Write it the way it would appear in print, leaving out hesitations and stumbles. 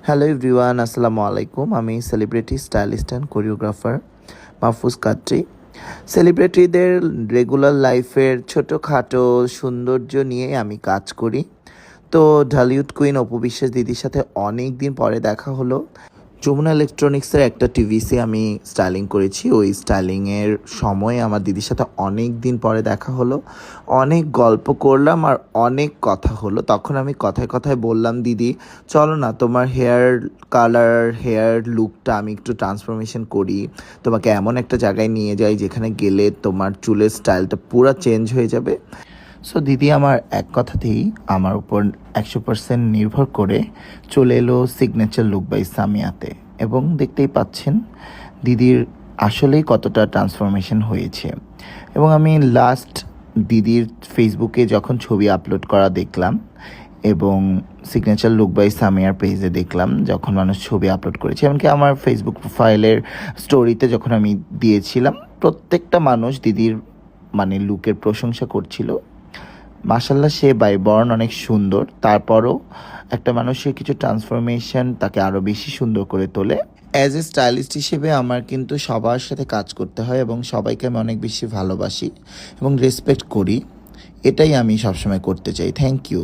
Hello everyone, আসসালামু আলাইকুম। আমি celebrity stylist and choreographer Mahfuz Katri. সেলিব্রিটিদের রেগুলার লাইফের ছোটোখাটো সৌন্দর্য নিয়ে আমি কাজ করি। তো ঢালিউড কুইন অপু বিশ্বাস দিদির সাথে অনেক দিন পরে দেখা হলো। যমুনা ইলেকট্রনিক্সের একটা টিভিসে আমি স্টাইলিং করেছি। ওই স্টাইলিংয়ের সময় আমার দিদির সাথে অনেক দিন পরে দেখা হলো। অনেক গল্প করলাম আর অনেক কথা হলো। তখন আমি কথায় কথায় বললাম, দিদি চলো না তোমার হেয়ার কালার, হেয়ার লুকটা আমি একটু ট্রান্সফরমেশন করি, তোমাকে এমন একটা জায়গায় নিয়ে যাই যেখানে গেলে তোমার চুলের স্টাইলটা পুরো চেঞ্জ হয়ে যাবে। সো দিদি আমার এক কথাতেই আমার উপর 100% নির্ভর করে চলে এলো সিগনেচার লুক বাই সামিয়াতে। এবং দেখতেই পাচ্ছেন দিদির আসলেই কতটা ট্রান্সফরমেশন হয়েছে। এবং আমি লাস্ট দিদির ফেসবুকে যখন ছবি আপলোড করা দেখলাম এবং সিগনেচার লুক বাই সামিয়ার পেজে দেখলাম যখন মানুষ ছবি আপলোড করেছে, এমনকি আমার ফেসবুক প্রোফাইলের স্টোরিতে যখন আমি দিয়েছিলাম, প্রত্যেকটা মানুষ দিদির লুকের প্রশংসা করছিল। মাশাল্লাহ, সে বাই বর্ণ অনেক সুন্দর, তারপরও একটা মানুষের কিছু ট্রান্সফরমেশন তাকে আরও বেশি সুন্দর করে তোলে। অ্যাজ এ স্টাইলিস্ট হিসেবে আমার কিন্তু সবার সাথে কাজ করতে হয় এবং সবাইকে আমি অনেক বেশি ভালোবাসি এবং রেসপেক্ট করি। এটাই আমি সবসময় করতে চাই। Thank you.